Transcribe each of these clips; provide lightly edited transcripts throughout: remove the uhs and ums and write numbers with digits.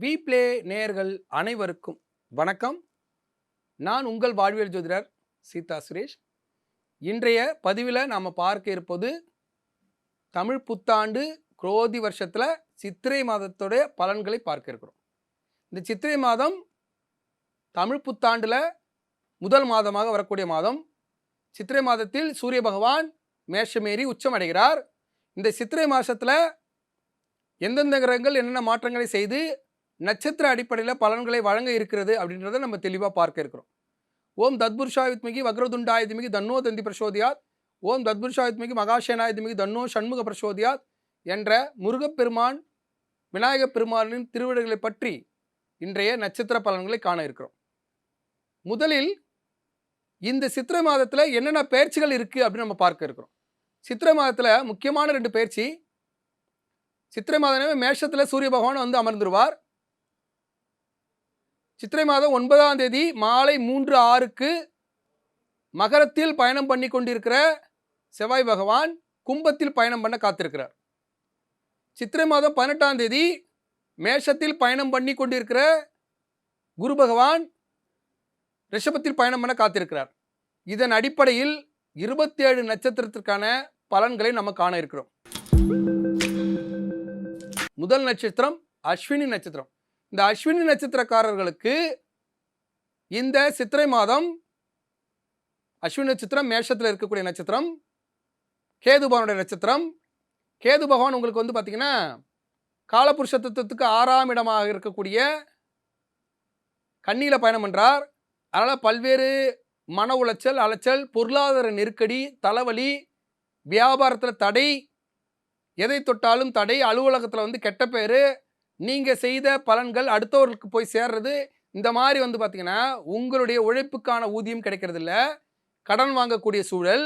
விப்ளே நேயர்கள் அனைவருக்கும் வணக்கம். நான் உங்கள் வாழ்வியல் ஜோதிடர் சீதா சுரேஷ். இன்றைய பதிவில் நாம் பார்க்க இருப்பது தமிழ் புத்தாண்டு குரோதி வருஷத்தில் சித்திரை மாதத்துடைய பலன்களை பார்க்க இருக்கிறோம். இந்த சித்திரை மாதம் தமிழ் புத்தாண்டில் முதல் மாதமாக வரக்கூடிய மாதம். சித்திரை மாதத்தில் சூரிய பகவான் மேஷமேறி உச்சம் அடைகிறார். இந்த சித்திரை மாதத்தில் எந்தெந்த கிரகங்கள் என்னென்ன மாற்றங்களை செய்து நட்சத்திர அடிப்படையில் பலன்களை வழங்க இருக்கிறது அப்படின்றத நம்ம தெளிவாக பார்க்க இருக்கிறோம். ஓம் தத்புருஷாய வித்மகி வக்ரதுண்டாய திமகி தன்னோ தந்தி பிரசோதியாத், ஓம் தத்புருஷாய வித்மகி மகாசேனாய திமகி தன்னோ சண்முக பிரசோதியாத் என்ற முருகப்பெருமான் விநாயகப் பெருமானின் திருவிடைகளை பற்றி இன்றைய நட்சத்திர பலன்களை காண இருக்கிறோம். முதலில் இந்த சித்திரை மாதத்தில் என்னென்ன பயிற்சிகள் இருக்குது அப்படின்னு நம்ம பார்க்க இருக்கிறோம். சித்திரை மாதத்தில் முக்கியமான 2 பயிற்சி. சித்திரை மாதமே மேஷத்தில் சூரிய பகவான் வந்து அமர்ந்துருவார். சித்திரை மாதம் 9ஆம் தேதி மாலை 3:06க்கு மகரத்தில் பயணம் பண்ணி கொண்டிருக்கிற செவ்வாய் பகவான் கும்பத்தில் பயணம் பண்ண காத்திருக்கிறார். சித்திரை மாதம் 18ஆம் தேதி மேஷத்தில் பயணம் பண்ணி கொண்டிருக்கிற குரு பகவான் ரிஷபத்தில் பயணம் பண்ண காத்திருக்கிறார். இதன் அடிப்படையில் 27 நட்சத்திரத்திற்கான பலன்களை நம்ம காண இருக்கிறோம். முதல் நட்சத்திரம் அஸ்வினி நட்சத்திரம். இந்த அஸ்வினி நட்சத்திரக்காரர்களுக்கு இந்த சித்திரை மாதம், அஸ்வினி நட்சத்திரம் மேஷத்தில் இருக்கக்கூடிய நட்சத்திரம், கேது பகவானுடைய நட்சத்திரம். கேது பகவான் உங்களுக்கு வந்து பார்த்தீங்கன்னா காலபுருஷ தத்துவத்துக்கு 6ஆம் இடமாக இருக்கக்கூடிய கன்னியில பயணம் பண்றார். அதனால் பல்வேறு மன உளைச்சல், அலைச்சல், பொருளாதார நெருக்கடி, தலைவலி, வியாபாரத்தில் தடை, எதை தொட்டாலும் தடை, அலுவலகத்தில் வந்து கெட்ட பேர், நீங்கள் செய்த பலன்கள் அடுத்தவர்களுக்கு போய் சேர்றது, இந்த மாதிரி வந்து பார்த்தீங்கன்னா உங்களுடைய உழைப்புக்கான ஊதியம் கிடைக்கிறது இல்லை, கடன் வாங்கக்கூடிய சூழல்,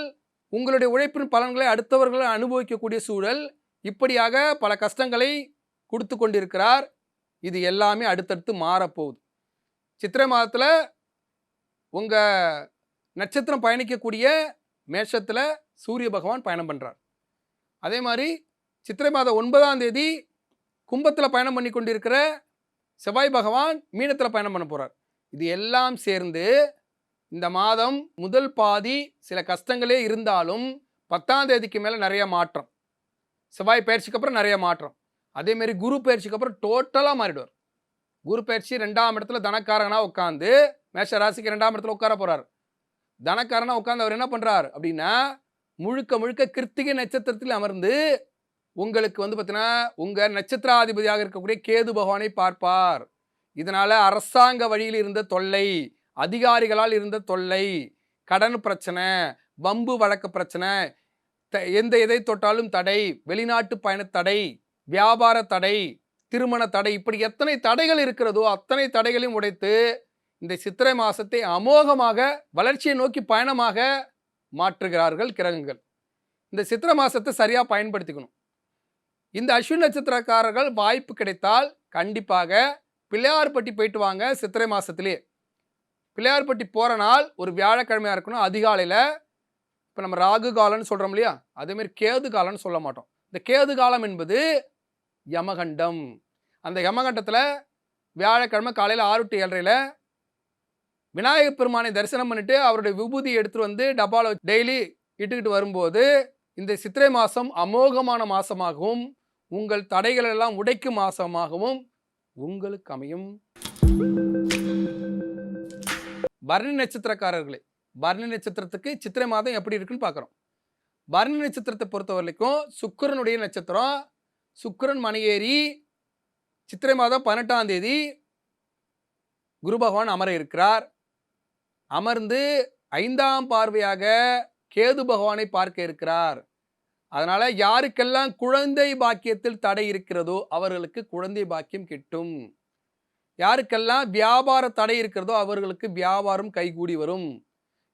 உங்களுடைய உழைப்பின் பலன்களை அடுத்தவர்கள் அனுபவிக்கக்கூடிய சூழல், இப்படியாக பல கஷ்டங்களை கொடுத்து கொண்டிருக்கிறார். இது எல்லாமே அடுத்தடுத்து மாறப்போகுது. சித்திரை மாதத்தில் உங்கள் நட்சத்திரம் பயணிக்கக்கூடிய மேஷத்தில் சூரிய பகவான் பயணம் பண்ணுறார். அதே மாதிரி சித்திரை மாதம் 9ஆம் தேதி கும்பத்தில் பயணம் பண்ணி கொண்டிருக்கிற செவ்வாய் பகவான் மீனத்தில் பயணம் பண்ண போகிறார். இது எல்லாம் சேர்ந்து இந்த மாதம் முதல் பாதி சில கஷ்டங்களே இருந்தாலும் 10ஆம் தேதிக்கு மேலே நிறைய மாற்றம். செவ்வாய் பயிற்சிக்கு அப்புறம் நிறைய மாற்றம். அதேமாரி குரு பயிற்சிக்கு அப்புறம் டோட்டலாக மாறிடுவார். குரு பயிற்சி 2ஆம் இடத்துல தனக்காரனாக உட்காந்து மேஷ ராசிக்கு 2ஆம் இடத்துல உட்கார போகிறார். தனக்காரனாக உட்காந்து அவர் என்ன பண்ணுறார் அப்படின்னா முழுக்க முழுக்க கிருத்திகை நட்சத்திரத்தில் அமர்ந்து உங்களுக்கு வந்து பார்த்தீங்கன்னா உங்கள் நட்சத்திராதிபதியாக இருக்கக்கூடிய கேது பகவானை பார்ப்பார். இதனால் அரசாங்க வழியில் இருந்த தொல்லை, அதிகாரிகளால் இருந்த தொல்லை, கடன் பிரச்சனை, வம்பு வழக்கு பிரச்சனை, எதை தொட்டாலும் தடை, வெளிநாட்டு பயண தடை, வியாபார தடை, திருமண தடை, இப்படி எத்தனை தடைகள் இருக்கிறதோ அத்தனை தடைகளையும் உடைத்து இந்த சித்திரை மாதத்தை அமோகமாக வளர்ச்சியை நோக்கி பயணமாக மாற்றுகிறார்கள் கிரகங்கள். இந்த சித்திரை மாதத்தை சரியாக பயன்படுத்திக்கணும். இந்த அஸ்வினி நட்சத்திரக்காரர்கள் வாய்ப்பு கிடைத்தால் கண்டிப்பாக பிள்ளையார்பட்டி போயிட்டு வாங்க. சித்திரை மாதத்திலே பிள்ளையார்பட்டி போகிற நாள் ஒரு வியாழக்கிழமையாக இருக்கணும். அதிகாலையில் இப்போ நம்ம ராகு காலம்னு சொல்கிறோம் இல்லையா, அதேமாரி கேது காலம்னு சொல்ல மாட்டோம். இந்த கேது காலம் என்பது யமகண்டம். அந்த யமகண்டத்தில் வியாழக்கிழமை காலையில் 6 to 7:30 விநாயகப் பெருமானை தரிசனம் பண்ணிட்டு அவருடைய விபூதி எடுத்துகிட்டு வந்து டப்பாவில் டெய்லி இட்டுக்கிட்டு வரும்போது இந்த சித்திரை மாதம் அமோகமான மாதமாகவும் உங்கள் தடைகள் எல்லாம் உடைக்கும் மாதமாகவும் உங்களுக்கு அமையும். பரணி நட்சத்திரக்காரர்களே, பரணி நட்சத்திரத்துக்கு சித்திரை மாதம் எப்படி இருக்குன்னு பார்க்குறோம். பரணி நட்சத்திரத்தை பொறுத்த வரைக்கும் சுக்கிரனுடைய நட்சத்திரம். சுக்கிரன் மணியேறி சித்திரை மாதம் 18ஆம் தேதி குரு பகவான் அமர இருக்கிறார். அமர்ந்து 5ஆம் பார்வையாக கேது பகவானை பார்க்க இருக்கிறார். அதனால யாருக்கெல்லாம் குழந்தை பாக்கியத்தில் தடை இருக்கிறதோ அவர்களுக்கு குழந்தை பாக்கியம் கிட்டும். யாருக்கெல்லாம் வியாபார தடை இருக்கிறதோ அவர்களுக்கு வியாபாரம் கைகூடி வரும்.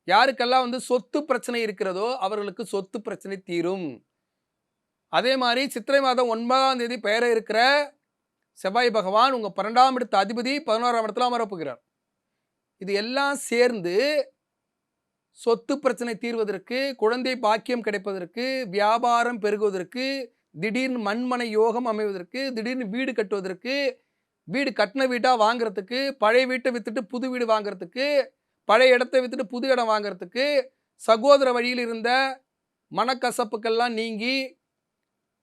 யாருக்கெல்லாம் வந்து சொத்து பிரச்சனை இருக்கிறதோ அவர்களுக்கு சொத்து பிரச்சனை தீரும். அதே மாதிரி சித்திரை மாதம் 9ஆம் தேதி பெயர இருக்கிற செவ்வாய் பகவான் உங்கள் 12ஆம் இடத்து அதிபதி 11ஆம் இடத்துல அமரப்போகிறார். இது எல்லாம் சேர்ந்து சொத்து பிரச்சனை தீர்வதற்கு, குழந்தை பாக்கியம் கிடைப்பதற்கு, வியாபாரம் பெருகுவதற்கு, திடீர்னு மண்மனை யோகம் அமைவதற்கு, திடீர்னு வீடு கட்டுவதற்கு, வீடு கட்டின வீட்டா வாங்குறதுக்கு, பழைய வீட்டை வித்துட்டு புது வீடு வாங்குறதுக்கு, பழைய இடத்த வித்துட்டு புது இடம் வாங்குறதுக்கு, சகோதர வழியில் இருந்த மனக்கசப்புக்கெல்லாம் நீங்கி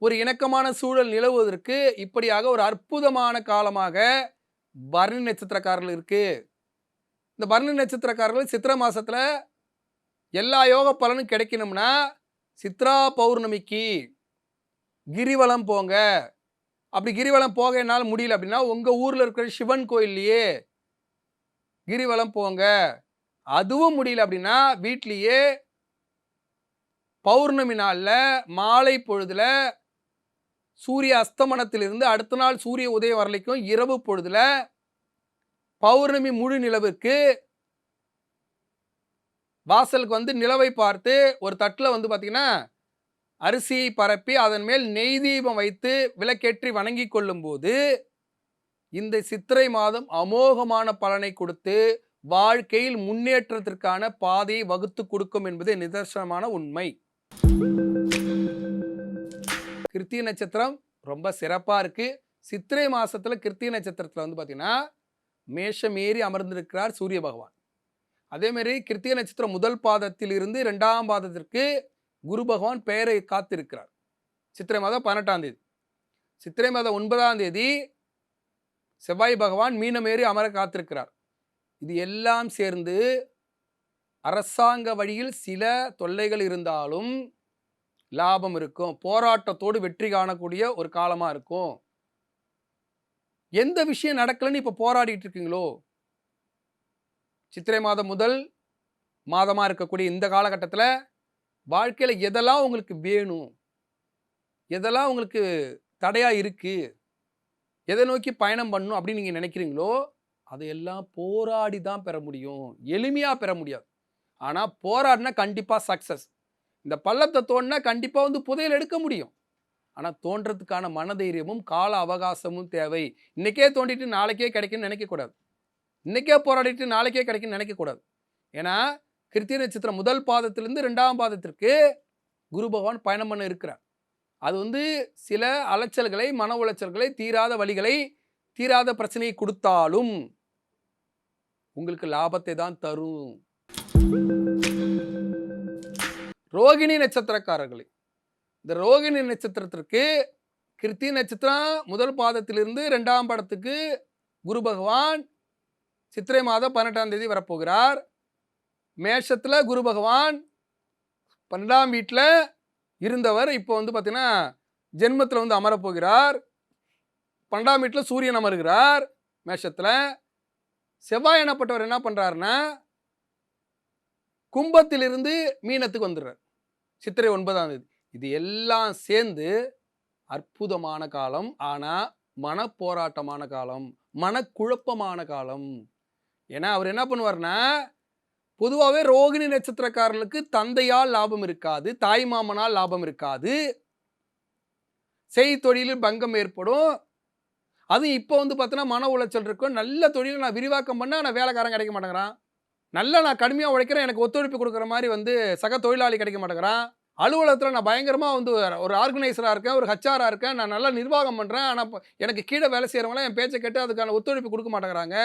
ஒரு இணக்கமான சூழல் நிலவுவதற்கு இப்படியாக ஒரு அற்புதமான காலமாக பரணி நட்சத்திரக்காரர்கள் இருக்கு. இந்த பரணி நட்சத்திரக்காரர்கள் சித்திரை மாசத்துல எல்லா யோக பலனும் கிடைக்கணும்னா சித்ரா பௌர்ணமிக்கு கிரிவலம் போங்க. அப்படி கிரிவலம் போக என்னால முடியல அப்படின்னா உங்க ஊர்ல இருக்கிற சிவன் கோயில்லையே கிரிவலம் போங்க. அதுவும் முடியல அப்படின்னா வீட்லயே பௌர்ணமி நாள்ல மாலை பொழுதுல சூரிய அஸ்தமனத்திலிருந்து அடுத்த நாள் சூரிய உதயம் வரலைக்கும் இரவு பொழுதுல பௌர்ணமி முழு நிலவுக்கு வாசலுக்கு வந்து நிலவை பார்த்து ஒரு தட்டில் வந்து பார்த்தீங்கன்னா அரிசியை பரப்பி அதன் மேல் நெய் தீபம் வைத்து விளக்கேற்றி வணங்கி கொள்ளும் போது இந்த சித்திரை மாதம் அமோகமான பலனை கொடுத்து வாழ்க்கையில் முன்னேற்றத்திற்கான பாதையை வகுத்து கொடுக்கும் என்பது நிதர்சனமான உண்மை. கிருத்திகை நட்சத்திரம் ரொம்ப சிறப்பா இருக்கு. சித்திரை மாசத்துல கிருத்திகை நட்சத்திரத்துல வந்து பாத்தீங்கன்னா மேஷம் ஏறி அமர்ந்திருக்கிறார் சூரிய பகவான். அதே மாதிரி கிருத்திகை நட்சத்திரம் முதல் பாதத்தில் இருந்து 2ஆம் பாதத்திற்கு குரு பகவான் பெயரை காத்திருக்கிறார். சித்திரை மாதம் 18ஆம் தேதி. சித்திரை மாதம் 9ஆம் தேதி செவ்வாய் பகவான் மீனம் ஏறி அமர காத்திருக்கிறார். இது எல்லாம் சேர்ந்து அரசாங்க வழியில் சில தொல்லைகள் இருந்தாலும் லாபம் இருக்கும். போராட்டத்தோடு வெற்றி காணக்கூடிய ஒரு காலமா இருக்கும். எந்த விஷயம் நடக்கலன்னு இப்ப போராடிட்டு இருக்கீங்களோ, சித்திரை மாதம் முதல் மாதமா இருக்கக்கூடிய இந்த காலகட்டத்தில் வாழ்க்கையில எதெல்லாம் உங்களுக்கு வேணும், எதெல்லாம் உங்களுக்கு தடையா இருக்கு, எதை நோக்கி பயணம் பண்ணணும் அப்படின்னு நீங்க நினைக்கிறீங்களோ அதையெல்லாம் போராடி தான் பெற முடியும். எளிமையா பெற முடியாது. ஆனா போராடினா கண்டிப்பா சக்சஸ். இந்த பள்ளத்தை தோண்டினா கண்டிப்பா வந்து புதையல் எடுக்க முடியும். ஆனா தோன்றதுக்கான மனதைரியமும் கால அவகாசமும் தேவை. இன்னைக்கே தோண்டிட்டு நாளைக்கே கிடைக்கும்னு நினைக்கக்கூடாது. இன்னைக்கே போராடிட்டு நாளைக்கே கிடைக்கும்னு நினைக்கக்கூடாது. ஏன்னா கிருத்திகை நட்சத்திரம் முதல் பாதத்திலிருந்து 2ஆம் பாதத்திற்கு குரு பகவான் பயணம் பண்ண இருக்கிறார். அது வந்து சில அலைச்சல்களை, மன உளைச்சல்களை, தீராத வழிகளை, தீராத பிரச்சனையை கொடுத்தாலும் உங்களுக்கு லாபத்தை தான் தரும். ரோகிணி நட்சத்திரக்காரர்களே, இந்த ரோகிணி நட்சத்திரத்திற்கு கிருத்திகை நட்சத்திரம் முதல் பாதத்திலிருந்து 2ஆம் பாதத்துக்கு குரு பகவான் சித்திரை மாதம் 18ஆம் தேதி வரப்போகிறார். மேஷத்துல குரு பகவான் 12ஆம் வீட்டில் இருந்தவர் இப்போ வந்து பார்த்தீங்கன்னா ஜென்மத்தில் வந்து அமரப்போகிறார். 12ஆம் வீட்டில் சூரியன் அமர்கிறார். மேஷத்தில் செவ்வாய் எனப்பட்டவர் என்ன பண்றாருன்னா கும்பத்திலிருந்து மீனத்துக்கு வந்துடுறார் சித்திரை 9ஆம் தேதி. இது எல்லாம் சேர்ந்து அற்புதமான காலம். ஆனா மனப்போராட்டமான காலம், மனக்குழப்பமான காலம். ஏன்னா அவர் என்ன பண்ணுவார்னா பொதுவாகவே ரோகிணி நட்சத்திரக்காரர்களுக்கு தந்தையால் லாபம் இருக்காது, தாய் மாமனால் லாபம் இருக்காது, செய்தொழிலில் பங்கம் ஏற்படும். அதுவும் இப்போ வந்து பார்த்தீங்கன்னா மன உளைச்சல் இருக்கும். நல்ல தொழிலை நான் விரிவாக்கம் பண்ண ஆனால் வேலைக்காரன் கிடைக்க மாட்டேங்கிறான். நல்லா நான் கடுமையாக உழைக்கிறேன், எனக்கு ஒத்துழைப்பு கொடுக்குற மாதிரி வந்து சக தொழிலாளி கிடைக்க மாட்டேங்கிறான். அலுவலகத்தில் நான் பயங்கரமாக வந்து ஒரு ஆர்கனைசராக இருக்கேன், ஒரு ஹச்ஆராக இருக்கேன், நான் நல்லா நிர்வாகம் பண்ணுறேன். ஆனால் எனக்கு கீழே வேலை செய்கிறவங்களாம் என் பேச்சை கேட்டு அதுக்கான ஒத்துழைப்பு கொடுக்க மாட்டேங்கிறாங்க.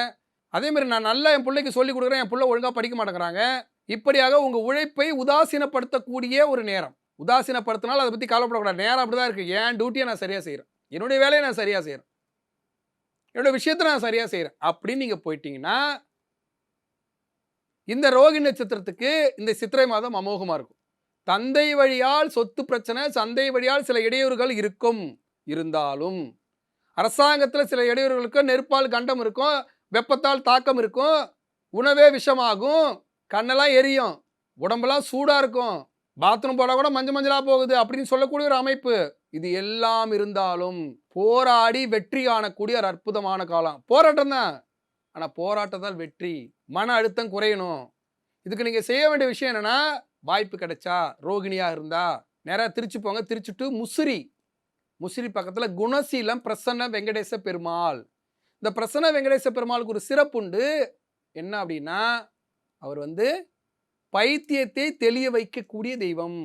அதேமாதிரி நான் நல்லா என் பிள்ளைக்கு சொல்லிக் கொடுக்குறேன், என் பிள்ளை ஒழுங்காக படிக்க மாட்டேங்கிறாங்க. இப்படியாக உங்கள் உழைப்பை உதாசீனப்படுத்தக்கூடிய ஒரு நேரம். உதாசீனப்படுத்தினாலும் அதை பற்றி கவலைப்படக்கூடாது. நேரம் அப்படி தான் இருக்குது. என் டியூட்டியை நான் சரியாக செய்கிறேன், என்னுடைய வேலையை நான் சரியாக செய்கிறேன், என்னோட விஷயத்தை நான் சரியாக செய்கிறேன் அப்படின்னு நீங்கள் போயிட்டீங்கன்னா இந்த ரோகிணி நட்சத்திரத்துக்கு இந்த சித்திரை மாதம் அமோகமாக இருக்கும். தந்தை வழியால் சொத்து பிரச்சனை, தந்தை வழியால் சில இடையூறுகள் இருக்கும். இருந்தாலும் அரசாங்கத்தில் சில இடையூறுகளுக்கு நெருப்பால் கண்டம் இருக்கும், வெப்பத்தால் தாக்கம் இருக்கும், உணவே விஷமாகும், கண்ணெல்லாம் எரியும், உடம்பெல்லாம் சூடாக இருக்கும், பாத்ரூம் போட கூட மஞ்சள் மஞ்சளாக போகுது அப்படின்னு சொல்லக்கூடிய ஒரு அமைப்பு. இது எல்லாம் இருந்தாலும் போராடி வெற்றி காணக்கூடிய ஒரு அற்புதமான காலம். போராட்டம் தான், ஆனால் போராட்டத்தால் வெற்றி. மன அழுத்தம் குறையணும். இதுக்கு நீங்கள் செய்ய வேண்டிய விஷயம் என்னன்னா, வாய்ப்பு கிடைச்சா ரோகிணியாக இருந்தா நேராக திருச்சி போங்க. திருச்சிட்டு முசிறி பக்கத்தில் குணசீலம் பிரசன்ன வெங்கடேச பெருமாள். இந்த பிரசன்ன வெங்கடேச பெருமாளுக்கு ஒரு சிறப்பு உண்டு. என்ன அப்படின்னா அவர் வந்து பைத்தியத்தை தெளிய வைக்கக்கூடிய தெய்வம்.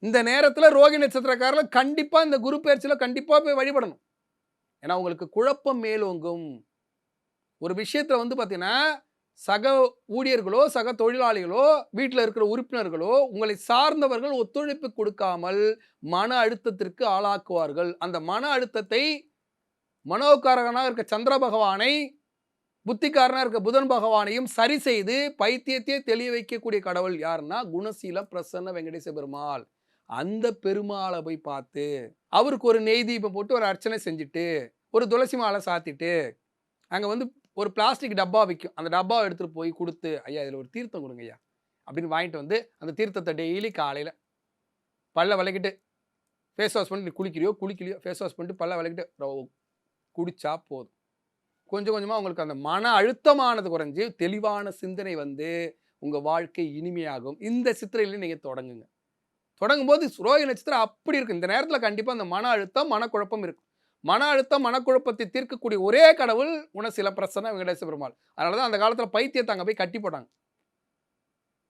இந்த நேரத்துல ரோகிணி நட்சத்திரக்காரர்கள் கண்டிப்பா இந்த குரு பயிற்சியில கண்டிப்பா போய் வழிபடணும். ஏன்னா உங்களுக்கு குழப்பம் மேலோங்கும். ஒரு விஷயத்துல வந்து பார்த்தீங்கன்னா, சக ஊழியர்களோ, சக தொழிலாளிகளோ, வீட்ல இருக்கிற உறுப்பினர்களோ, உங்களை சார்ந்தவர்கள் ஒத்துழைப்பு கொடுக்காமல் மன அழுத்தத்திற்கு ஆளாக்குவார்கள். அந்த மன அழுத்தத்தை மனோகாரகனாக இருக்க சந்திர பகவானை, புத்திக்காரனா இருக்க புதன் பகவானையும் சரி செய்து பைத்தியத்தையே தெளிய வைக்கக்கூடிய கடவுள் யாருன்னா, குணசீல பிரசன்ன வெங்கடேச பெருமாள். அந்த பெருமாள போய் பார்த்து, அவருக்கு ஒரு நெய் தீபம் போட்டு ஒரு அர்ச்சனை செஞ்சுட்டு, ஒரு துளசி மாலை சாத்திட்டு, அங்க வந்து ஒரு பிளாஸ்டிக் டப்பா விக்கும். அந்த டப்பாவ எடுத்துட்டு போய் குடுத்து, "ஐயா இதுல ஒரு தீர்த்தம் குடுங்க ஐயா" அப்படின்னு வாங்கிட்டு வந்து, அந்த தீர்த்தத்த டெய்லி காலையில பல்ல வெளக்கிட்டு, ஃபேஸ் வாஷ் பண்ணிட்டு, நீ குளிக்கிறியோ, குளிக்கலையோ ஃபேஸ் வாஷ் பண்ணிட்டு பல்ல வெளக்கிட்டு குடிச்சா போதும். கொஞ்சம் கொஞ்சமா உங்களுக்கு அந்த மன அழுத்தமானது குறைஞ்சு, தெளிவான சிந்தனை வந்து, உங்க வாழ்க்கை இனிமையாகும். இந்த சித்திரையில நீங்க தொடங்குங்க. தொடங்கும்போது ரோஹிணி நட்சத்திரம் அப்படி இருக்கு. இந்த நேரத்துல கண்டிப்பா அந்த மன அழுத்தம், மனக்குழப்பம் இருக்கும். மன அழுத்தம், மனக்குழப்பத்தை தீர்க்கக்கூடிய ஒரே கடவுள் குணசீல பிரசன்ன வெங்கடேச பெருமாள். அதனால தான் அந்த காலத்துல பைத்தியத்த அங்க போய் கட்டி போட்டாங்க.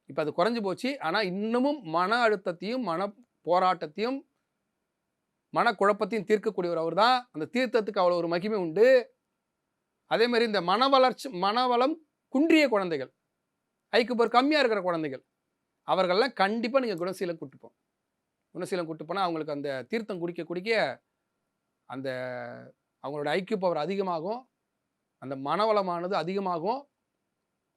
இப்ப அது குறைஞ்சு போச்சு. ஆனா இன்னமும் மன அழுத்தத்தையும், மன போராட்டத்தையும், மனக்குழப்பத்தையும் தீர்க்கக்கூடியவர் அவர் தான். அந்த தீர்த்தத்துக்கு அவ்வளோ ஒரு மகிமை உண்டு. அதே மாரி இந்த மனவளம் குன்றிய குழந்தைகள், ஐக்யூ கம்மியா இருக்கிற குழந்தைகள், அவர்கள்லாம் கண்டிப்பா நீங்க குணசீலம் கூட்டு போங்க. குணசீலம் கூட்டு போனா அவங்களுக்கு அந்த தீர்த்தம் குடிக்க குடிக்க அந்த அவங்களோட ஐக்யூ பவர் அதிகமாகும். அந்த மனவளமானது அதிகமாகும்.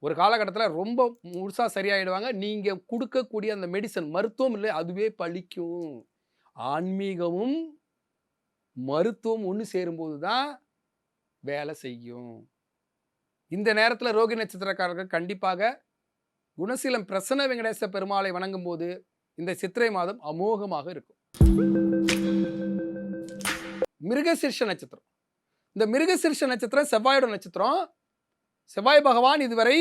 ஒரு காலகட்டத்தில ரொம்ப முழுசா சரியாயிடுவாங்க. நீங்க குடுக்கக்கூடிய அந்த மெடிசின் மருத்துவம் இல்ல, அதுவே பலிக்கும். ஆன்மீகமும், மருத்துவம் ஒண்ணு சேரும்போது தான் வேலை செய்யும். இந்த நேரத்தில ரோகிணி நட்சத்திரக்காரர்கள் கண்டிப்பாக குணசீலம் பிரசன்ன வெங்கடேச பெருமாளை வணங்கும்போது, இந்த சித்திரை மாதம் அமோகமாக இருக்கும். மிருகசீர்ஷ நட்சத்திரம். இந்த மிருகசீர்ஷ நட்சத்திரம் செவ்வாயோட நட்சத்திரம். செவ்வாய் பகவான் இதுவரை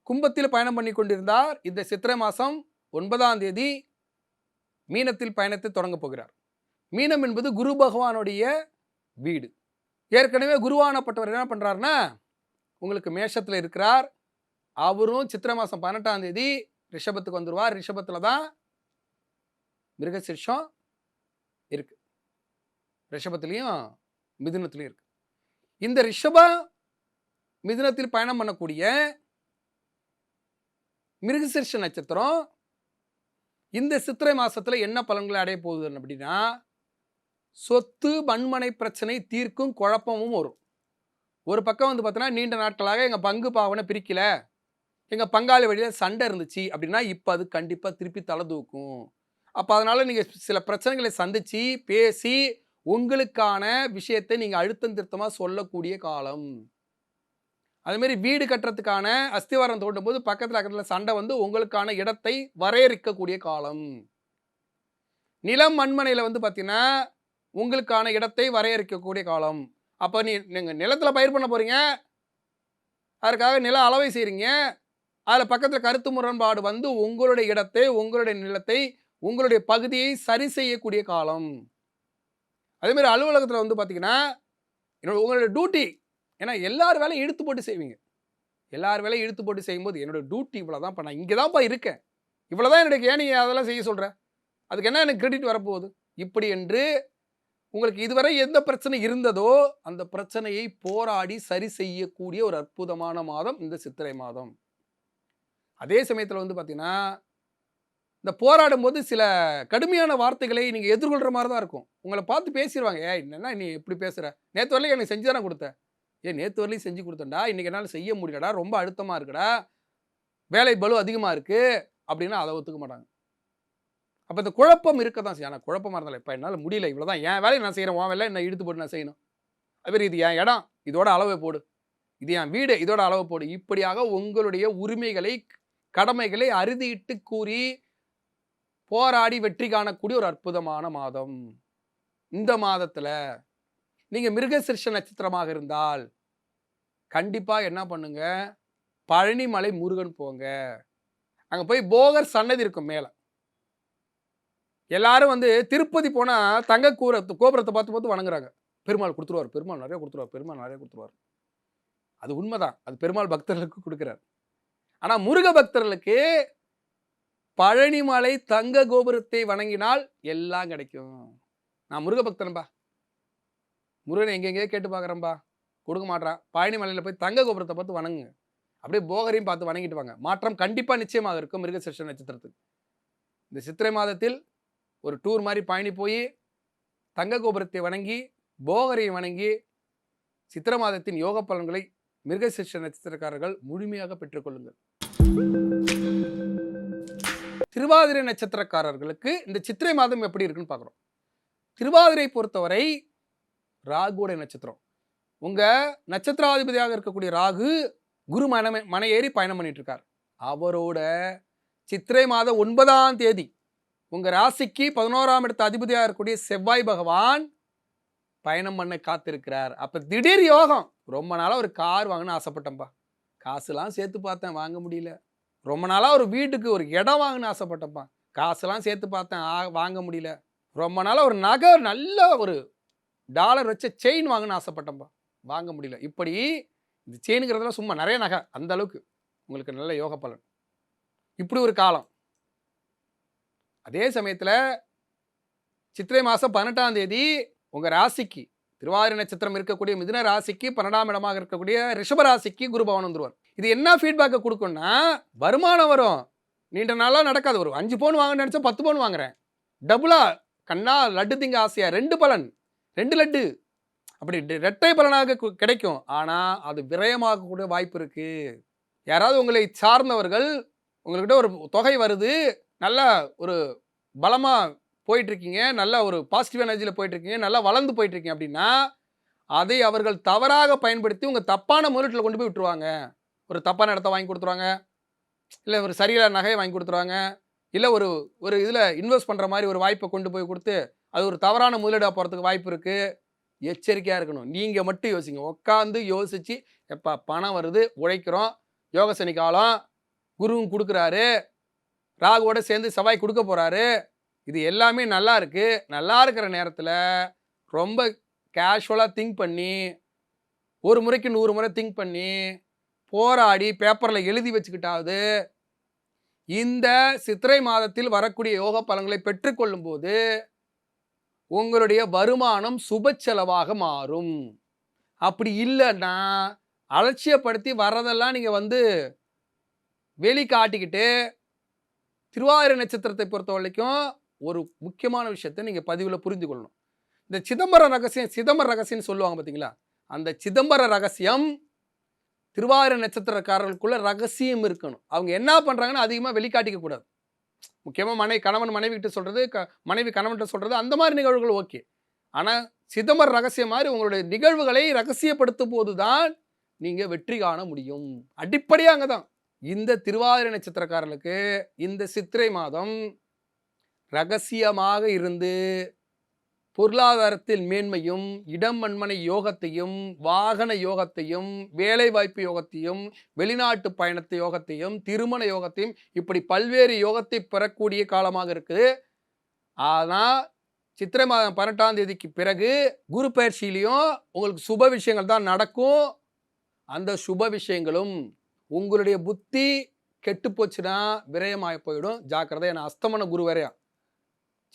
கும்பத்தில் பயணம் பண்ணி கொண்டிருந்தார். இந்த சித்திரை மாசம் 9ஆம் தேதி மீனத்தில் பயணத்தை தொடங்கப் போகிறார். மீனம் என்பது குரு பகவானுடைய வீடு. ஏற்கனவே குருவானப்பட்டவர் என்ன பண்றாருன்னா, உங்களுக்கு மேஷத்துல இருக்கிறார். அவரும் சித்திரை மாசம் 18ஆம் தேதி ரிஷபத்துக்கு வந்துருவார். ரிஷபத்துல தான் மிருகசீர்ஷம் இருக்கு. ரிஷபத்திலையும் மிதுனத்திலையும் இருக்கு. இந்த ரிஷப மிதுனத்தில் பயணம் பண்ணக்கூடிய மிருகசீர்ஷ நட்சத்திரம் இந்த சித்திரை மாசத்துல என்ன பலன்களை அடைய போகுது அப்படின்னா, சொத்து மண்மனை பிரச்சனை தீர்க்கும், குழப்பமும் வரும். ஒரு பக்கம் வந்து பார்த்தீங்கன்னா, நீண்ட நாட்களாக எங்க பங்கு பாவனை பிரிக்கல, எங்க பங்காளி வழியில சண்டை இருந்துச்சு அப்படின்னா, இப்ப அது கண்டிப்பா திருப்பி தலை தூக்கும். அப்ப அதனால நீங்க சில பிரச்சனைகளை சந்திச்சு, பேசி, உங்களுக்கான விஷயத்தை நீங்க அழுத்தம் திருத்தமா சொல்லக்கூடிய காலம். அதே மாதிரி வீடு கட்டுறதுக்கான அஸ்திவாரம் தோண்டும் போது பக்கத்துல சண்டை வந்து உங்களுக்கான இடத்தை வரையறுக்கக்கூடிய காலம். நிலம் மண்மனையில வந்து பார்த்தீங்கன்னா, உங்களுக்கான இடத்தை வரையறுக்கக்கூடிய காலம். அப்ப நீங்க நிலத்துல பயிர் பண்ண போறீங்க. அதற்காக நில அளவை செய்றீங்க. அதுல பக்கத்துல கருத்து முரண்பாடு வந்து உங்களுடைய இடத்தை, உங்களுடைய நிலத்தை, உங்களுடைய பகுதியை சரி செய்யக்கூடிய காலம். அதே மாதிரி அலுவலகத்துல வந்து பார்த்தீங்கன்னா, உங்களுடைய டியூட்டி, ஏன்னா எல்லார் வேலையும் இழுத்து போட்டு செய்வீங்க. எல்லார் வேலையும் இழுத்து போட்டு செய்யும்போது, என்னோட டியூட்டி இவ்வளோதான்ப்பா, நான் இங்க தான்ப்பா இருக்கேன். இவ்வளோதான் எனக்கு, ஏன் நீ அதெல்லாம் செய்ய சொல்ற? அதுக்கு என்ன எனக்கு கிரெடிட் வரப்போகுது? இப்படி என்று உங்களுக்கு இதுவரை எந்த பிரச்சனை இருந்ததோ, அந்த பிரச்சனையை போராடி சரி செய்யக்கூடிய ஒரு அற்புதமான மாதம் இந்த சித்திரை மாதம். அதே சமயத்துல வந்து பார்த்தீங்கன்னா, இந்த போராடும்போது சில கடுமையான வார்த்தைகளை நீங்க எதிர்கொள்ற மாரி தான் இருக்கும். உங்கள பார்த்து பேசிருவாங்க. "ஏய் என்ன நீ இப்படி பேசுற? நேத்து வரையிலும் எனக்கு செஞ்சு தானே குடுத்த." "ஏய் நேத்து வரையிலும் செஞ்சு குடுத்தேன்டா. இன்னைக்கு என்னால செய்ய முடியலடா. ரொம்ப அழுத்தமா இருக்குடா. வேலை பளு அதிகமா இருக்கு." அப்படின்னா அத ஒத்துக்க மாட்டாங்க. அப்ப இந்த குழப்பம் இருக்க தான் செய்யும். ஆனா குழப்பமா இருந்தாலும், "எப்பா என்னால முடியல. இவ்வளவுதான். என் வேலைய நான் செய்றேன். உன் வேலைய என்ன இழுத்து போட்டு நான் செய்யணும். அதுமாரி இது என் இடம். இதோட அளவை போடு. இது என் வீடு. இதோட அளவு போடு." இப்படியாக உங்களுடைய உரிமைகளை, கடமைகளை அறுதியிட்டு கூறி, போராடி வெற்றி காணக்கூடிய ஒரு அற்புதமான மாதம். இந்த மாதத்துல நீங்க மிருகசீர்ஷ நட்சத்திரமாக இருந்தால், கண்டிப்பா என்ன பண்ணுங்க, பழனிமலை முருகன் போங்க. அங்க போய் போகர் சன்னதி இருக்கும் மேல. எல்லாரும் வந்து திருப்பதி போனா தங்க கோபுரத்த பார்த்து பார்த்து வணங்குறாங்க. பெருமாள் குடுத்துருவாரு, பெருமாள் நெறைய குடுத்துருவாரு, பெருமாள் நெறைய குடுத்துருவாரு. அது உண்மதான். அது பெருமாள் பக்தர்களுக்கு குடுக்குறார். ஆனா முருக பக்தர்களுக்கு பழனிமலை தங்க கோபுரத்தை வணங்கினால் எல்லாம் கிடைக்கும். நான் முருக பக்தன்பா, முருகனை எங்கெங்கேயோ கேட்டு பார்க்குறேன்பா, கொடுக்க மாட்றான். பழனிமலையில் போய் தங்க கோபுரத்தை பார்த்து வணங்குங்க. அப்படியே போகரையும் பார்த்து வணங்கிட்டு வாங்க. மாற்றம் கண்டிப்பாக நிச்சயமாக இருக்கும் மிருகசீரிஷ நட்சத்திரத்துக்கு. இந்த சித்திரை மாதத்தில் ஒரு டூர் மாதிரி பயணி போய் தங்க கோபுரத்தை வணங்கி போகரை வணங்கி சித்திரை மாதத்தின் யோக பலன்களை மிருகசீரிஷ நட்சத்திரக்காரர்கள் முழுமையாக பெற்றுக்கொள்ளுங்கள். திருவாதிரை நட்சத்திரக்காரர்களுக்கு இந்த சித்திரை மாதம் எப்படி இருக்குன்னு பார்க்குறோம். திருவாதிரை பொறுத்தவரை ராகுடைய நட்சத்திரம். உங்க நட்சத்திராதிபதியாக இருக்கக்கூடிய ராகு குரு மனை ஏறி பயணம் பண்ணிட்டு இருக்கார். அவரோட சித்திரை மாதம் 9ஆம் தேதி உங்க ராசிக்கு 11ஆம் இடத்து அதிபதியாக இருக்கக்கூடிய செவ்வாய் பகவான் பயணம் பண்ண காத்திருக்கிறார். அப்ப திடீர் யோகம். ரொம்ப நாளா ஒரு கார் வாங்கணும்னு ஆசைப்பட்டேன்பா, காசுலாம் சேர்த்து பார்த்தேன் வாங்க முடியல. ரொம்ப நாளா ஒரு வீட்டுக்கு ஒரு இடம் வாங்கணும்னு ஆசைப்பட்டேன்ப்பா, காசுலாம் சேர்த்து பார்த்தேன் வாங்க முடியல. ரொம்ப நாளா ஒரு நகை நல்ல ஒரு டாலர் வச்ச செயின் வாங்கணும்னு ஆசைப்பட்டேன்ப்பா, வாங்க முடியல. இப்படி இந்த செயினுங்கிறதுலாம் சும்மா நிறைய நகை, அந்த அளவுக்கு உங்களுக்கு நல்ல யோக பலன். இப்படி ஒரு காலம். அதே சமயத்தில் சித்திரை மாதம் 18ஆம் தேதி உங்கள் ராசிக்கு திருவாதிரை நட்சத்திரம் இருக்கக்கூடிய மிதுன ராசிக்கு 12ஆம் இடமாக இருக்கக்கூடிய ரிஷப ராசிக்கு குரு பவன் வந்துருவார். இது என்ன ஃபீட்பேக்கை கொடுக்கும்னா, வருமானம் வரும். நீண்ட நாளாக நடக்காது. ஒரு 5 பவுன் வாங்கணும்னு நினச்சா 10 பவுன் வாங்குறேன். டபுளா கண்ணா லட்டு திங்க ஆசையா 2 பலன் 2 லட்டு அப்படி இரட்டை பலனாக கிடைக்கும். ஆனால் அது விரயமாகக்கூடிய வாய்ப்பு இருக்கு. யாராவது உங்களை சார்ந்தவர்கள் உங்கள்கிட்ட ஒரு தொகை வருது, நல்லா ஒரு பலமாக போயிட்டுருக்கீங்க, நல்லா ஒரு பாசிட்டிவ் எனர்ஜியில் போயிட்டுருக்கீங்க, நல்லா வளர்ந்து போயிட்டுருக்கீங்க அப்படின்னா அதை அவர்கள் தவறாக பயன்படுத்தி உங்கள் தப்பான முதலீட்டில் கொண்டு போய் விட்டுருவாங்க. ஒரு தப்பான இடத்த வாங்கி கொடுத்துருவாங்க, இல்லை ஒரு சரியில்லாத நகையை வாங்கி கொடுத்துருவாங்க, இல்லை ஒரு ஒரு இதில் இன்வெஸ்ட் பண்ணுற மாதிரி ஒரு வாய்ப்பை கொண்டு போய் கொடுத்து அது ஒரு தவறான முதலீடாக போகிறதுக்கு வாய்ப்பு இருக்குது. எச்சரிக்கையாக இருக்கணும். நீங்கள் மட்டும் யோசிங்க. உட்காந்து யோசித்து எப்போ பணம் வருது, உழைக்கிறோம், யோக சனி காலம், குருவும் கொடுக்குறாரு, ராகுவோட சேர்ந்து செவ்வாய் கொடுக்க போகிறாரு, இது எல்லாமே நல்லா இருக்குது. நல்லா இருக்கிற நேரத்தில் ரொம்ப கேஷுவலாக திங்க் பண்ணி, ஒரு முறைக்கு 100 முறை திங்க் பண்ணி போராடி பேப்பரில் எழுதி வச்சுக்கிட்டாவது இந்த சித்திரை மாதத்தில் வரக்கூடிய யோக பலன்களை பெற்றுக்கொள்ளும் போது உங்களுடைய வருமானம் சுப செலவாக மாறும். அப்படி இல்லைன்னா அலட்சியப்படுத்தி வர்றதெல்லாம் நீங்கள் வந்து வெளி காட்டிக்கிட்டு, திருவாதிரை நட்சத்திரத்தை பொறுத்த வரைக்கும் ஒரு முக்கியமான விஷயத்தை நீங்கள் பதிவில் புரிந்து கொள்ளணும். இந்த சிதம்பர ரகசியம்னு சொல்லுவாங்க பார்த்தீங்களா, அந்த சிதம்பர ரகசியம் திருவாதிரை நட்சத்திரக்காரர்களுக்குள்ள ரகசியம் இருக்கணும். அவங்க என்ன பண்ணுறாங்கன்னு அதிகமாக வெளிக்காட்டிக்க கூடாது. முக்கியமாக கணவன் மனைவி கிட்ட சொல்கிறது, மனைவி கணவன்கிட்ட சொல்கிறது, அந்த மாதிரி நிகழ்வுகள் ஓகே. ஆனால் சிதம்பர ரகசியம் மாதிரி உங்களுடைய நிகழ்வுகளை ரகசியப்படுத்தும் போது தான் நீங்கள் வெற்றி காண முடியும். அடிப்படையாக அங்கே தான். இந்த திருவாதிரை நட்சத்திரக்காரர்களுக்கு இந்த சித்திரை மாதம் ரகசியமாக இருந்து பொருளாதாரத்தில் மேன்மையும், இடம் மண்மனை யோகத்தையும், வாகன யோகத்தையும், வேலைவாய்ப்பு யோகத்தையும், வெளிநாட்டு பயணத்து யோகத்தையும், திருமண யோகத்தையும், இப்படி பல்வேறு யோகத்தை பெறக்கூடிய காலமாக இருக்குது. ஆனால் சித்திரை மாதம் 18ஆம் தேதிக்கு பிறகு குரு பயிற்சியிலையும் உங்களுக்கு சுப விஷயங்கள் தான் நடக்கும். அந்த சுப விஷயங்களும் உங்களுடைய புத்தி கெட்டு போச்சுன்னா விரயமாகி போயிடும். ஜாக்கிரதை. ஏன்னா அஸ்தமன குரு வரையா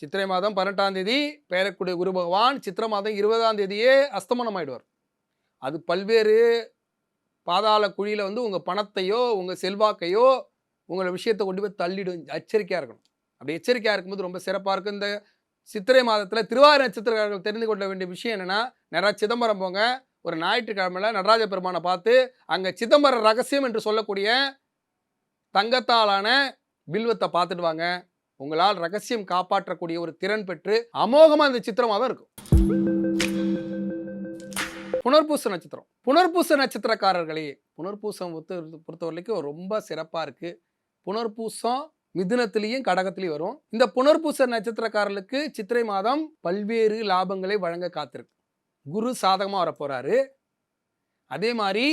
சித்திரை மாதம் 18ஆம் தேதி பெயரக்கூடிய குரு பகவான் சித்திரை மாதம் 20ஆம் தேதியே அஸ்தமனம் ஆயிடுவார். அது பல்வேறு பாதாள குழியில் வந்து உங்கள் பணத்தையோ உங்கள் செல்வாக்கையோ உங்களை விஷயத்தை கொண்டு போய் தள்ளிடும். எச்சரிக்கையாக இருக்கணும். அப்படி எச்சரிக்கையாக இருக்கும்போது ரொம்ப சிறப்பாக இருக்கும். இந்த சித்திரை மாதத்தில் திருவாதிரை நட்சத்திரக்காரர்கள் தெரிந்து கொள்ள வேண்டிய விஷயம் என்னென்னா, நிறையா சிதம்பரம் போங்க. ஒரு ஞாயிற்றுக்கிழமையில் நடராஜ பெருமானை பார்த்து அங்கே சிதம்பர ரகசியம் என்று சொல்லக்கூடிய தங்கத்தாலான பில்வத்தை பார்த்துட்டு வாங்க. உங்களால் ரகசியம் காப்பாற்றக்கூடிய ஒரு திறன் பெற்று அமோகமாக இந்த சித்திரை மாதம் இருக்கும். புனர்பூச நட்சத்திரம். புனர்பூச நட்சத்திரக்காரர்களே, புனர்பூசம் பொறுத்த வரைக்கும் ரொம்ப சிறப்பாக இருக்குது. புனர்பூசம் மிதுனத்திலையும் கடகத்திலையும் வரும். இந்த புனர்பூச நட்சத்திரக்காரர்களுக்கு சித்திரை மாதம் பல்வேறு லாபங்களை வழங்க காத்திருக்கு. குரு சாதகமாக வரப்போகிறாரு. அதே மாதிரி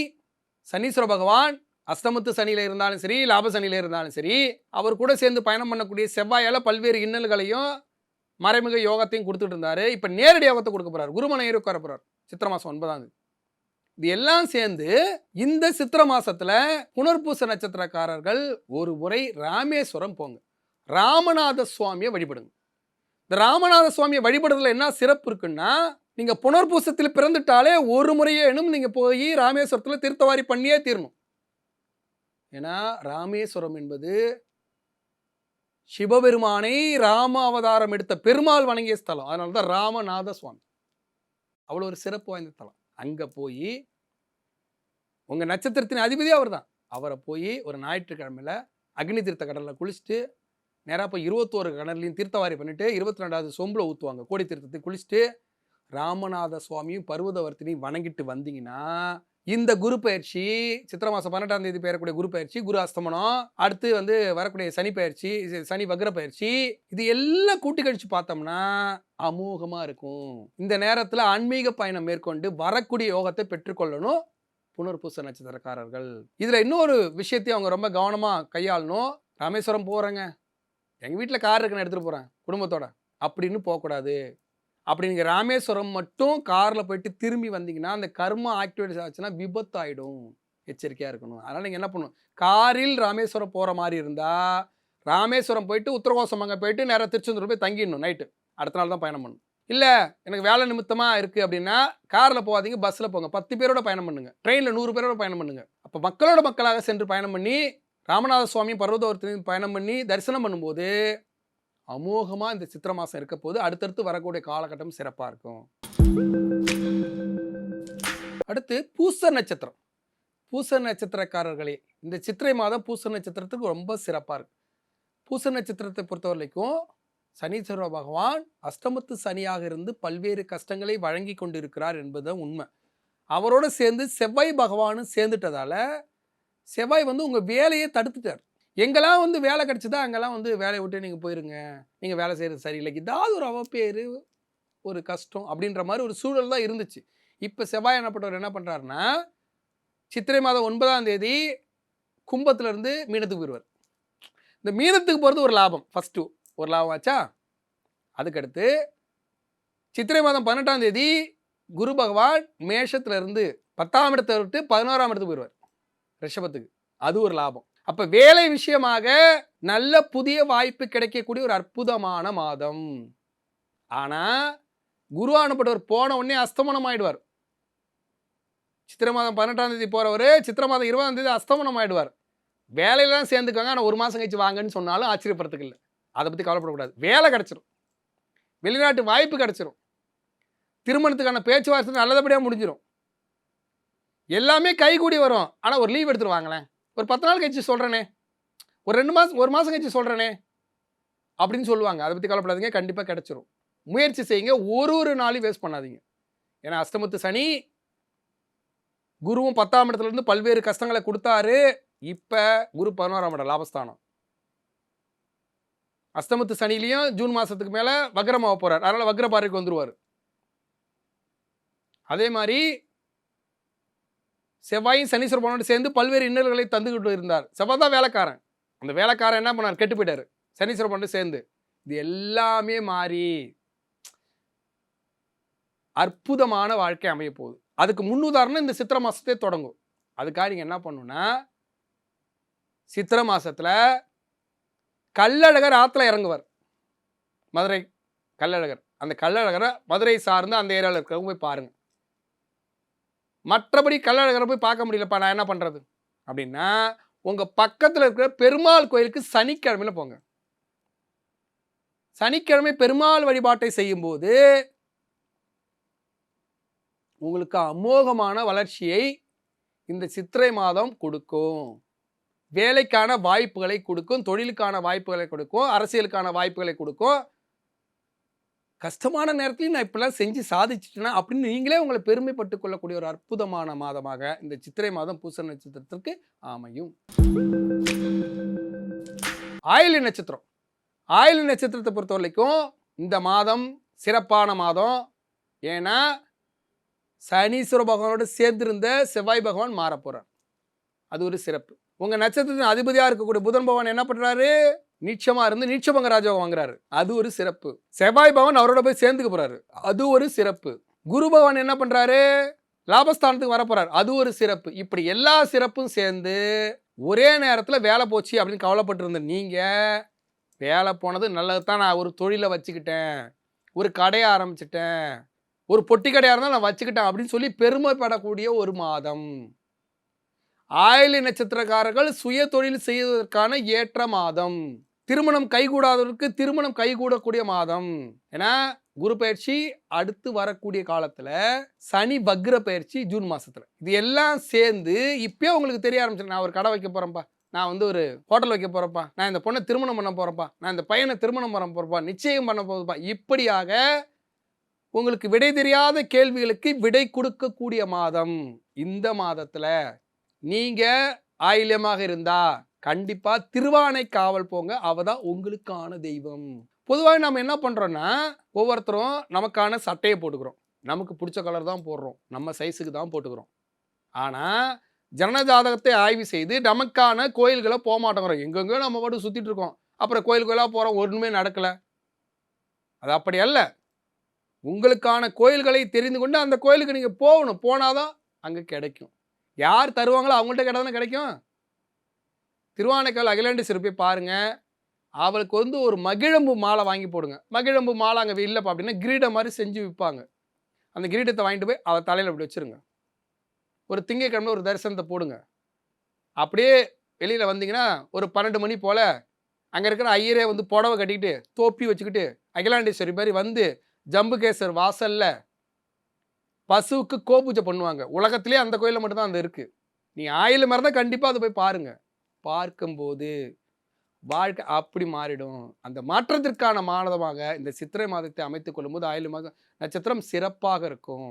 சனீஸ்வர பகவான் அஸ்தமத்து சனியில் இருந்தாலும் சரி, லாப சனியில் இருந்தாலும் சரி, அவர் கூட சேர்ந்து பயணம் பண்ணக்கூடிய செவ்வாயால் பல்வேறு இன்னல்களையும் மறைமுக யோகத்தையும் கொடுத்துட்டு இருந்தார். இப்போ நேரடி யோகத்தை கொடுக்க போகிறார். குருமனை ஏறி உட்கார போகிறார் சித்திரை மாதம் 9ஆம் தேதி. இது எல்லாம் சேர்ந்து இந்த சித்திரை மாசத்துல புனர்பூச நட்சத்திரக்காரர்கள் ஒரு முறை ராமேஸ்வரம் போங்க. ராமநாத சுவாமியை வழிபடுங்க. இந்த ராமநாத சுவாமியை வழிபடுறதுல என்ன சிறப்பு இருக்குன்னா, நீங்க புனர்பூசத்தில் பிறந்துட்டாலே ஒரு முறையேனும் நீங்க போய் ராமேஸ்வரத்தில் தீர்த்தவாரி பண்ணியே தீரணும். ஏன்னா ராமேஸ்வரம் என்பது சிவபெருமானை ராம அவதாரம் எடுத்த பெருமாள் வணங்கிய ஸ்தலம். அதனால தான் ராமநாத சுவாமி. அவ்வளோ ஒரு சிறப்பு வாய்ந்த ஸ்தலம். அங்க போய் உங்க நட்சத்திரத்தின் அதிபதி அவர் தான். அவரை போய் ஒரு ஞாயிற்றுக்கிழமையில அக்னி தீர்த்த கடலில் குளிச்சுட்டு நேராக போய் 21 கடல்லையும் தீர்த்தவாரி பண்ணிட்டு 22வது சொம்பில் ஊற்றுவாங்க. கோடி தீர்த்தத்தை குளிச்சுட்டு ராமநாத சுவாமியும் பர்வதவர்த்தினையும் வணங்கிட்டு வந்தீங்கன்னா, இந்த குரு பயிற்சி சித்திரை மாதம் 18ஆம் தேதி பெறக்கூடிய குரு பயிற்சி, குரு அஸ்தமனம், அடுத்து வரக்கூடிய சனி பயிற்சி, சனி வக்ர பயிற்சி, இது எல்லாம் கூட்டி கழிச்சு பார்த்தோம்னா அமோகமா இருக்கும். இந்த நேரத்தில் ஆன்மீக பயணம் மேற்கொண்டு வரக்கூடிய யோகத்தை பெற்றுக்கொள்ளணும் புனர்பூச நட்சத்திரக்காரர்கள். இதுல இன்னொரு விஷயத்தையும் அவங்க ரொம்ப கவனமா கையாளணும். ராமேஸ்வரம் போறேங்க, எங்க வீட்டில் கார் இருக்குன்னு எடுத்துட்டு போறேன் குடும்பத்தோட அப்படின்னு போகக்கூடாது. அப்படி நீங்கள் ராமேஸ்வரம் மட்டும் காரில் போயிட்டு திரும்பி வந்தீங்கன்னா அந்த கர்மா ஆக்டிவேட் ஆச்சுன்னா விபத்து ஆகிடும். எச்சரிக்கையாக இருக்கணும். அதனால் நீங்கள் என்ன பண்ணணும், காரில் ராமேஸ்வரம் போகிற மாதிரி இருந்தால் ராமேஸ்வரம் போயிட்டு உத்தரகோசம் அங்கே போயிட்டு நேராக திருச்செந்தூர் போய் தங்கிடணும். நைட்டு அடுத்த நாள் தான் பயணம் பண்ணணும். இல்லை எனக்கு வேலை நிமித்தமாக இருக்குது அப்படின்னா காரில் போகாதீங்க, பஸ்ஸில் போங்க. 10 பேரோட பயணம் பண்ணுங்க, ட்ரெயினில் 100 பேரோட பயணம் பண்ணுங்க. அப்போ மக்களோட மக்களாக சென்று பயணம் பண்ணி ராமநாத சுவாமி பர்வதவர்த்தினையும் பயணம் பண்ணி தரிசனம் பண்ணும்போது அமோகமாக இந்த சித்திரை மாதம் இருக்க போது அடுத்தடுத்து வரக்கூடிய காலகட்டம் சிறப்பாக இருக்கும். அடுத்து பூச நட்சத்திரம். பூச நட்சத்திரக்காரர்களே, இந்த சித்திரை மாதம் பூச நட்சத்திரத்துக்கு ரொம்ப சிறப்பாக இருக்கு. பூச நட்சத்திரத்தை பொறுத்த வரைக்கும் சனீஸ்வர பகவான் அஷ்டமத்து சனியாக இருந்து பல்வேறு கஷ்டங்களை வழங்கி கொண்டிருக்கிறார் என்பதுதான் உண்மை. அவரோட சேர்ந்து செவ்வாய் பகவானும் சேர்ந்துட்டதால செவ்வாய் உங்கள் வேலையை தடுத்துட்டார். எங்கெல்லாம் வேலை கிடச்சிதா அங்கெல்லாம் வேலையை விட்டு நீங்கள் போயிருங்க, நீங்கள் வேலை செய்கிறது சரியில்லை, ஏதாவது ஒரு அவப்பேறு ஒரு கஷ்டம் அப்படின்ற மாதிரி ஒரு சூழல் தான் இருந்துச்சு. இப்போ செவ்வாய் என்னப்பட்டவர் என்ன பண்ணுறாருன்னா, சித்திரை மாதம் 9ஆம் தேதி கும்பத்திலேருந்து மீனத்துக்கு போயிடுவார். இந்த மீனத்துக்கு போகிறது ஒரு லாபம், ஃபஸ்ட்டு ஒரு லாபம் ஆச்சா. அதுக்கடுத்து சித்திரை மாதம் 18ஆம் தேதி குரு பகவான் மேஷத்துலேருந்து 10ஆம் இடத்தை விட்டு 11ஆம் இடத்துக்கு போயிடுவார் ரிஷபத்துக்கு. அது ஒரு லாபம். அப்ப வேலை விஷயமாக நல்ல புதிய வாய்ப்பு கிடைக்கக்கூடிய ஒரு அற்புதமான மாதம். ஆனா குரு ஆனப்பட்டவர் போன உடனே அஸ்தமனம் ஆயிடுவார். சித்திரை மாதம் 18ஆம் தேதி போறவர் சித்திரை மாதம் 20ஆம் தேதி அஸ்தமனம் ஆயிடுவார். வேலையெல்லாம் சேர்ந்துக்காங்க, ஆனால் 1 மாதம் கழிச்சு வாங்கன்னு சொன்னாலும் ஆச்சரியப்படுறதுக்கு இல்லை. அதை பற்றி கவலைப்படக்கூடாது. வேலை கிடைச்சிரும், வெளிநாட்டு வாய்ப்பு கிடைச்சிரும், திருமணத்துக்கான பேச்சுவார்த்தை நல்லபடியாக முடிஞ்சிடும், எல்லாமே கைகூடி வரும். ஆனால் ஒரு லீவ் எடுத்துருவாங்களேன், ஒரு 10 நாள் கழிச்சு சொல்கிறேனே, ஒரு 2 மாதம் 1 மாதம் கழிச்சு சொல்கிறேனே அப்படின்னு சொல்லுவாங்க. அதை பற்றி கவலைப்படாதீங்க, கண்டிப்பாக கிடைச்சிரும். முயற்சி செய்யுங்க, ஒரு நாளையும் வேஸ்ட் பண்ணாதீங்க. ஏன்னா அஷ்டமத்து சனி குருவும் 10ஆம் இடத்துலேருந்து பல்வேறு கஷ்டங்களை கொடுத்தாரு. இப்போ குரு 11ஆம் இடம் லாபஸ்தானம். அஷ்டமத்து சனிலையும் ஜூன் மாதத்துக்கு மேலே வக்ரமாக போகிறார். அதனால் வக்ர பார்வைக்கு வந்துடுவார். அதே மாதிரி செவ்வாயும் சனீஸ்வர பகவானோடு சேர்ந்து பல்வேறு இன்னல்களை தந்துக்கிட்டு இருந்தார். செவ்வாய் தான் வேலைக்காரன். அந்த வேலைக்காரன் என்ன பண்ணார், கெட்டு போயிட்டார் சனீஸ்வர பகவானோடு சேர்ந்து. இது எல்லாமே மாறி அற்புதமான வாழ்க்கை அமைய போகுது. அதுக்கு முன்னுதாரணம் இந்த சித்திரை மாசத்தே தொடங்கும். அதுக்காக நீங்கள் என்ன பண்ணணும்னா, சித்திரை மாசத்துல கள்ளழகர் ஆற்றுல இறங்குவார். மதுரை கள்ளழகர். அந்த கள்ளழகரை மதுரை சார்ந்து அந்த ஏரியாவில் இருக்கிறவங்க போய் பாருங்க. மற்றபடி கள்ளழகரை போய் பார்க்க முடியலப்பா, நான் என்ன பண்ணுறது அப்படின்னா, உங்கள் பக்கத்தில் இருக்கிற பெருமாள் கோயிலுக்கு சனிக்கிழமையில் போங்க. சனிக்கிழமை பெருமாள் வழிபாட்டை செய்யும்போது உங்களுக்கு அமோகமான வளர்ச்சியை இந்த சித்திரை மாதம் கொடுக்கும். வேலைக்கான வாய்ப்புகளை கொடுக்கும், தொழிலுக்கான வாய்ப்புகளை கொடுக்கும், அரசியலுக்கான வாய்ப்புகளை கொடுக்கும். கஷ்டமான நேரத்தையும் நான் இப்பெல்லாம் செஞ்சு சாதிச்சிட்டேன்னா அப்படின்னு நீங்களே உங்களை பெருமைப்பட்டுக் கொள்ளக்கூடிய ஒரு அற்புதமான மாதமாக இந்த சித்திரை மாதம் பூச நட்சத்திரத்திற்கு அமையும். ஆயில்ய நட்சத்திரம். ஆயில்ய நட்சத்திரத்தை பொறுத்த வரைக்கும் இந்த மாதம் சிறப்பான மாதம். ஏன்னா சனீஸ்வர பகவானோடு சேர்ந்திருந்த செவ்வாய் பகவான் மாற போறார். அது ஒரு சிறப்பு. உங்க நட்சத்திரத்தின் அதிபதியாக இருக்கக்கூடிய புதன் பகவான் என்ன பண்றாரு, நீச்சமா இருந்து நீச்சபங்க ராஜாவை வாங்குறாரு. அது ஒரு சிறப்பு. செவ்வாய் பகவான் அவரோட போய் சேர்ந்துக்க போறாரு. அது ஒரு சிறப்பு. குரு பகவான் என்ன பண்றாரு, லாபஸ்தானத்துக்கு வர போறாரு. அது ஒரு சிறப்பு. இப்படி எல்லா சிறப்பும் சேர்ந்து ஒரே நேரத்தில் வேலை போச்சு அப்படின்னு கவலைப்பட்டு இருந்த நீங்க வேலை போனது நல்லது தான். நான் ஒரு தொழிலை வச்சுக்கிட்டேன், ஒரு கடையை ஆரம்பிச்சிட்டேன், ஒரு பொட்டி கடையாக இருந்தால் நான் வச்சுக்கிட்டேன் அப்படின்னு சொல்லி பெருமைப்படக்கூடிய ஒரு மாதம். ஆயில்ய நட்சத்திரக்காரர்கள் சுய தொழில் செய்வதற்கான ஏற்ற மாதம். திருமணம் கைகூடாதவருக்கு திருமணம் கைகூடக்கூடிய மாதம். ஏன்னா குரு பயிற்சி அடுத்து வரக்கூடிய காலத்துல சனி வக்ர பயிற்சி ஜூன் மாசத்துல. இது எல்லாம் சேர்ந்து இப்பயே உங்களுக்கு தெரிய ஆரம்பிச்சு, நான் ஒரு கடை வைக்க போறேன்ப்பா, நான் வந்து ஒரு ஹோட்டல் வைக்க போறேன்ப்பா, நான் இந்த பொண்ணை திருமணம் பண்ண போறேன்ப்பா, நான் இந்த பையனை திருமணம் பண்ண போறேன்ப்பா, நிச்சயம் பண்ண போகுதுப்பா, இப்படியாக உங்களுக்கு விடை தெரியாத கேள்விகளுக்கு விடை கொடுக்கக்கூடிய மாதம். இந்த மாதத்துல நீங்க ஆயில்யமாக இருந்தா கண்டிப்பா திருவானைக்காவல் போங்க. அவதான் உங்களுக்கான தெய்வம். பொதுவாக நம்ம என்ன பண்றோம்னா, ஒவ்வொருத்தரும் நமக்கான சட்டையை போட்டுக்கிறோம். நமக்கு பிடிச்ச கலர் தான் போடுறோம். நம்ம சைஸுக்கு தான் போட்டுக்கிறோம். ஆனா ஜனன ஜாதகத்தை ஆய்வு செய்து நமக்கான கோயில்களை போக மாட்டேங்கிறோம். எங்கெங்கோ நம்ம பாட்டுக்கு சுத்திட்டு இருக்கோம். அப்புறம் கோயில் கோயிலா போறோம், ஒண்ணுமே நடக்கல. அது அப்படி அல்ல. உங்களுக்கான கோயில்களை தெரிந்து கொண்டு அந்த கோயிலுக்கு நீங்க போகணும். போனாதான் அங்க கிடைக்கும். யார் தருவாங்களோ அவங்கள்ட்ட கேட்டா தானே கிடைக்கும். திருவானைக்காவல் அகிலாண்டேஸ்வரி போய் பாருங்க. அவளுக்கு வந்து ஒரு மகிழம்பு மாலை வாங்கி போடுங்க. மகிழம்பு மாலை அங்கே இல்லைப்பா அப்படின்னா கிரீடம் மாதிரி செஞ்சு விற்பாங்க. அந்த கிரீடத்தை வாங்கிட்டு போய் அவள் தலையில் அப்படி வச்சுருங்க. ஒரு திங்கட்கிழமை ஒரு தரிசனத்தை போடுங்க. அப்படியே வெளியில் வந்தீங்கன்னா ஒரு 12 மணி போல் அங்கே இருக்கிற ஐயரே வந்து புடவை கட்டிக்கிட்டு தோப்பி வச்சுக்கிட்டு அகிலாண்டேஸ்வரி மாதிரி வந்து ஜம்புகேசர் வாசலில் பசுவுக்கு கோபூஜை பண்ணுவாங்க. உலகத்திலே அந்த கோயிலில் மட்டும்தான் அந்த இருக்குது. நீ ஆயில் மாதிரி தான் கண்டிப்பாக அதை போய் பாருங்கள். பார்க்கும்போது வாழ்க்கை அப்படி மாறிடும். அந்த மாற்றத்திற்கான மாதமாக இந்த சித்திரை மாதத்தை அமைத்துக் கொள்ளும்போது ஆயில்ய மாதம் நட்சத்திரம் சிறப்பாக இருக்கும்.